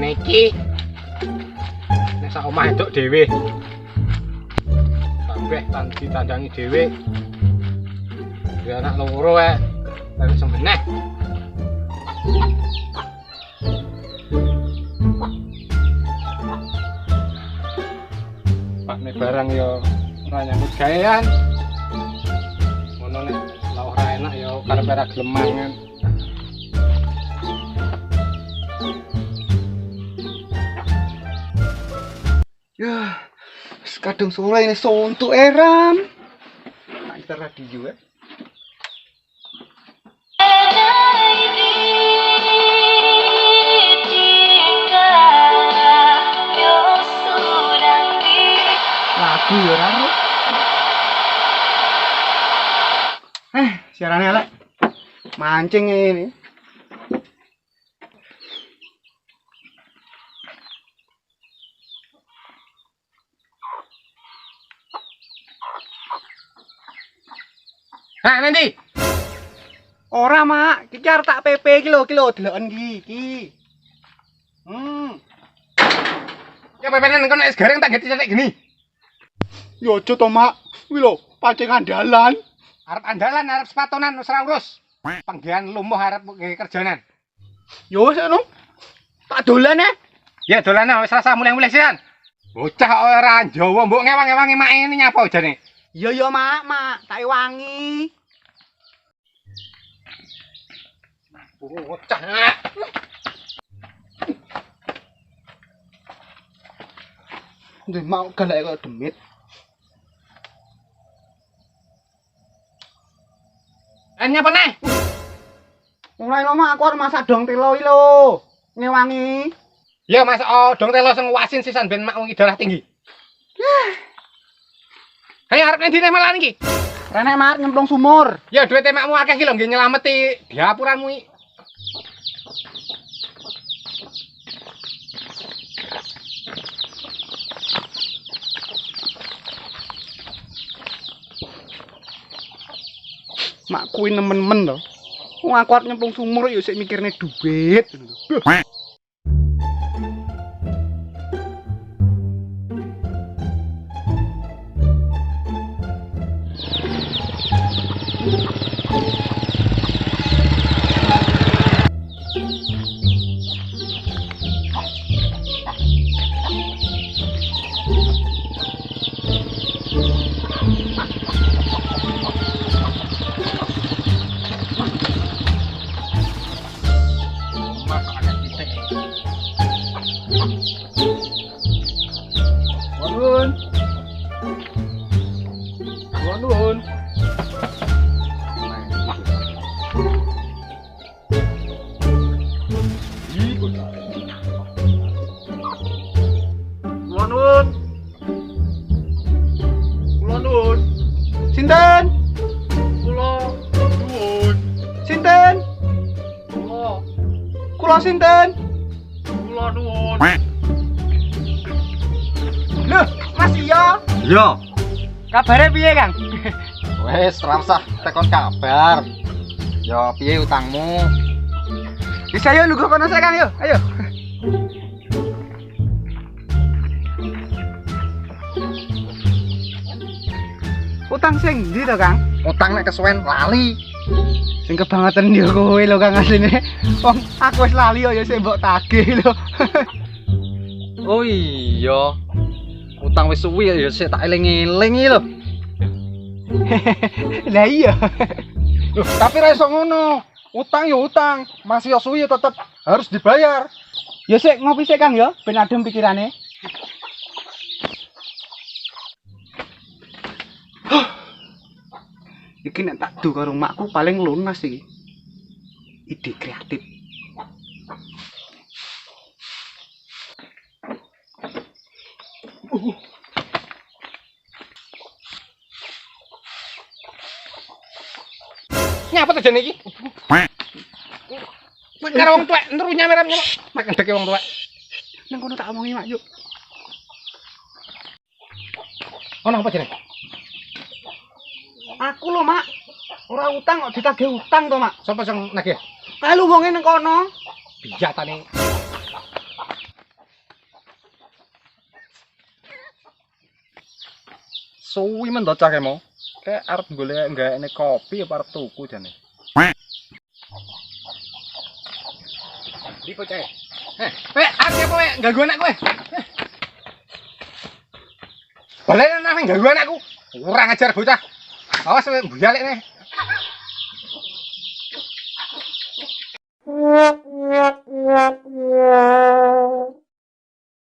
ngene iki. Nek sak omah eduk dhewe. Kabeh ditandangi dhewe. Dia anak loro wae. Lan semeneh. Pak nek barang yo ora nyambut gawean. Ngono nek lha ora enak yo karepe ra gelem mangan. Ya, kadung sore ini suntuk eram. Nah, kita radio ya. Lagu ya Raro. Siarannya elek. Mancing ini. Nah, nanti. Ora, Mak. Iki arep tak PP iki lho deloken iki. Ya pepenan engko nek gareng tak geti cetek gini. Yo aja to, Mak. Kuwi lho, pancing andalan. Arep andalan, arep sepatonan wis ora urus. Panggihan lumuh arep kerjanan. Yo wis ngono. Tak dolan Ya dolan wis rasa mulih-mulih sisan. Bocah ora Jawa mbok ngewang-ewangi mak ini nyapa jane. Iya, Mak, tak wangi. Bocah. Ndek mau galak kok demit. Nyapa neh? Mulai lho, Mak, aku arep masak dong telo iki lho. Ngewangi. Ya Mas, dong telo sing wasin sisan ben makmu iki darah tinggi. Ayo arep nang dine malan iki. Renek Mak nyemplung sumur. Ya duwite makmu akeh iki lho nggih nyelameti diapuranmu iki. Mak kuwi nemen-nemen lho. Wong aku arep nyemplung sumur ya sik mikirne duit. Nuwun. Nuwun. Sinten? Kula nuwun. Sinten? Kula sinten? Kula nuwun. Loh, Mas iya? Iya. Kabare piye, Kang? Wes ora usah tekon kabar. Ya piye utangmu? Bisa yo lugu kono saya, Kang, yo. Ayo. Utang sing ndi to, Kang? Utang nek kesuwen lali. Sing kebangetan yo kowe lho, Kang, asline. Wong aku wis lali yo sik mbok tagih lho. Oh iya. Utang wis suwi ya sik tak eling-eling iki lho. Lah iya. Loh, tapi ra iso ngono. Utang ya utang, masih suwi tetep harus dibayar. Ya sik ngopi sik, Kang, ya, ben adem pikirane. Iki nek tak do karo makku paling lunas iki. Ide kreatif. Nyapa to jane iki? Kowe karo wong tuwek nrunya merem ngono. Mak ndeke wong tuwek. Nang kono tak omongi, Mak, yuk. Ono apa jane? Aku lho, Mak. Ora utang kok ditagih utang to, Mak. Sopo sing nagih? Kae lu wonge nang kono. Biyatane. Suwi men to cah kemo. Kayak arep golek enggak kopi apa arep tuku jane. Di bocah. Arep apa wae ganggu anak kowe? Boleh nang ganggu anakku. Kurang ajar bocah. Awas kowe buyalek nih.